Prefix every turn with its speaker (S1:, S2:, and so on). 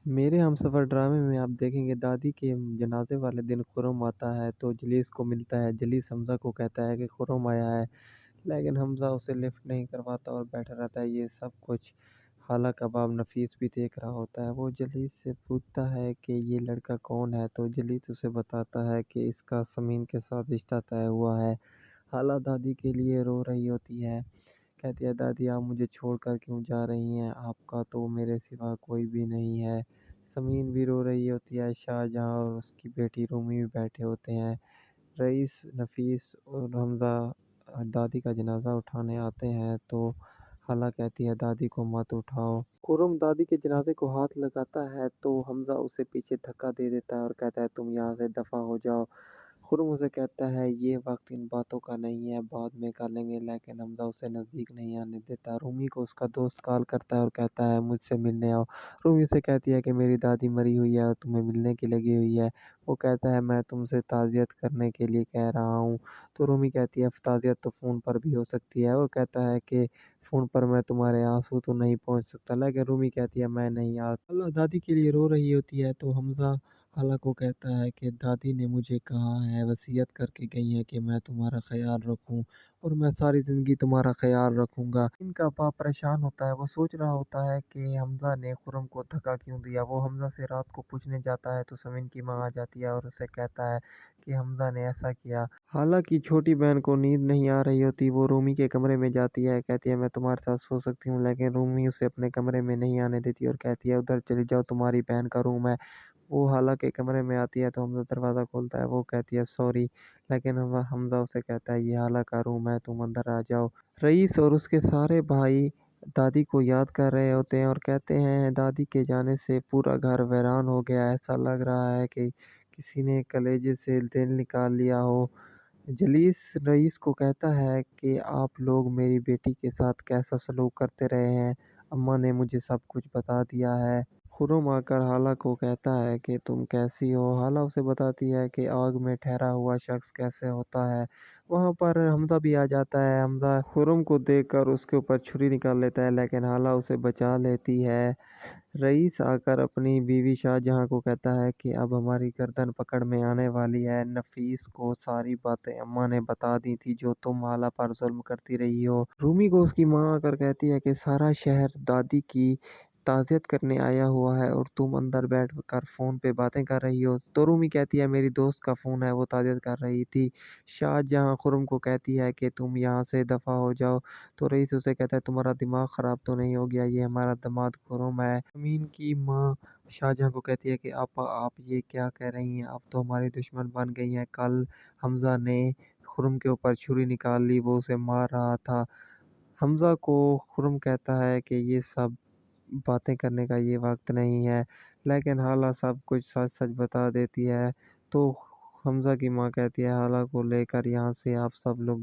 S1: میرے ہمسفر ڈرامے میں آپ دیکھیں گے دادی کے جنازے والے دن خرم آتا ہے تو جلیس کو ملتا ہے۔ جلیس حمزہ کو کہتا ہے کہ خرم آیا ہے، لیکن حمزہ اسے لفٹ نہیں کرواتا اور بیٹھا رہتا ہے۔ یہ سب کچھ خالہ کا باپ نفیس بھی دیکھ رہا ہوتا ہے۔ وہ جلیس سے پوچھتا ہے کہ یہ لڑکا کون ہے تو جلیس اسے بتاتا ہے کہ اس کا سمین کے ساتھ رشتہ طے ہوا ہے۔ خالہ دادی کے لیے رو رہی ہوتی ہے، کہتی ہے دادی آپ مجھے چھوڑ کر کیوں جا رہی ہیں، آپ کا تو میرے سوا کوئی بھی نہیں ہے۔ سمین بھی رو رہی ہوتی ہے۔ شاہجہاں اور اس کی بیٹی رومی بھی بیٹھے ہوتے ہیں۔ رئیس، نفیس اور حمزہ دادی کا جنازہ اٹھانے آتے ہیں تو خالہ کہتی ہے دادی کو مت اٹھاؤ۔ خرم دادی کے جنازے کو ہاتھ لگاتا ہے تو حمزہ اسے پیچھے دھکا دے دیتا ہے اور کہتا ہے تم یہاں سے دفعہ ہو جاؤ۔ خرم اسے کہتا ہے یہ وقت ان باتوں کا نہیں ہے، بعد میں کر لیں گے، لیکن حمزہ اسے نزدیک نہیں آنے دیتا۔ رومی کو اس کا دوست کال کرتا ہے اور کہتا ہے مجھ سے ملنے آؤ۔ رومی اسے کہتی ہے کہ میری دادی مری ہوئی ہے اور تمہیں ملنے کی لگی ہوئی ہے۔ وہ کہتا ہے میں تم سے تعزیت کرنے کے لیے کہہ رہا ہوں۔ تو رومی کہتی ہے تعزیت تو فون پر بھی ہو سکتی ہے۔ وہ کہتا ہے کہ فون پر میں تمہارے آنسو تو نہیں پہنچ سکتا، لیکن رومی کہتی ہے میں نہیں آتا۔ اللہ دادی کے لیے رو رہی ہوتی ہے تو حمزہ خالہ کو کہتا ہے کہ دادی نے مجھے کہا ہے، وصیت کر کے گئی ہے کہ میں تمہارا خیال رکھوں اور میں ساری زندگی تمہارا خیال رکھوں گا۔ ان کا باپ پریشان ہوتا ہے۔ وہ سوچ رہا ہوتا ہے کہ حمزہ نے خرم کو دھکا کیوں دیا۔ وہ حمزہ سے رات کو پوچھنے جاتا ہے تو سمین کی ماں آ جاتی ہے اور اسے کہتا ہے کہ حمزہ نے ایسا کیا۔ خالہ کی چھوٹی بہن کو نیند نہیں آ رہی ہوتی۔ وہ رومی کے کمرے میں جاتی ہے، کہتی ہے میں تمہارے ساتھ سو سکتی ہوں، لیکن رومی اسے اپنے کمرے میں نہیں آنے دیتی اور کہتی ہے ادھر چلی جاؤ، تمہاری بہن کا روم ہے۔ وہ خالہ کے کمرے میں آتی ہے تو حمزہ دروازہ کھولتا ہے۔ وہ کہتی ہے سوری، لیکن حمزہ اسے کہتا ہے یہ خالہ کا روم ہے، تم اندر آ جاؤ۔ رئیس اور اس کے سارے بھائی دادی کو یاد کر رہے ہوتے ہیں اور کہتے ہیں دادی کے جانے سے پورا گھر ویران ہو گیا، ایسا لگ رہا ہے کہ کسی نے کلیجے سے دل نکال لیا ہو۔ جلیس رئیس کو کہتا ہے کہ آپ لوگ میری بیٹی کے ساتھ کیسا سلوک کرتے رہے ہیں، اماں نے مجھے سب کچھ بتا دیا ہے۔ خرم آ کر خالہ کو کہتا ہے کہ تم کیسی ہو۔ خالہ اسے بتاتی ہے کہ آگ میں ٹھہرا ہوا شخص کیسے ہوتا ہے۔ وہاں پر حمزہ بھی آ جاتا ہے۔ حمزہ خرم کو دیکھ کر اس کے اوپر چھری نکال لیتا ہے، لیکن خالہ اسے بچا لیتی ہے۔ رئیس آ کر اپنی بیوی شاہجہاں کو کہتا ہے کہ اب ہماری گردن پکڑ میں آنے والی ہے۔ نفیس کو ساری باتیں اماں نے بتا دی تھی جو تم خالہ پر ظلم کرتی رہی ہو۔ رومی کو اس کی ماں آ کر کہتی ہے کہ سارا شہر دادی کی تعزیت کرنے آیا ہوا ہے اور تم اندر بیٹھ کر فون پہ باتیں کر رہی ہو۔ تو رومی کہتی ہے میری دوست کا فون ہے، وہ تعزیت کر رہی تھی۔ شاہجہاں خرم کو کہتی ہے کہ تم یہاں سے دفعہ ہو جاؤ تو رئیس اسے کہتا ہے تمہارا دماغ خراب تو نہیں ہو گیا، یہ ہمارا داماد خرم ہے۔ امین کی ماں شاہجہاں کو کہتی ہے کہ آپ یہ کیا کہہ رہی ہیں، آپ تو ہماری دشمن بن گئی ہیں۔ کل حمزہ نے خرم کے اوپر چھری نکال لی، وہ اسے مار رہا تھا۔ حمزہ کو خرم کہتا ہے کہ یہ سب باتیں کرنے کا یہ وقت نہیں ہے، لیکن خالہ سب کچھ سچ سچ بتا دیتی ہے۔ تو حمزہ کی ماں کہتی ہے خالہ کو لے کر یہاں سے آپ سب لوگ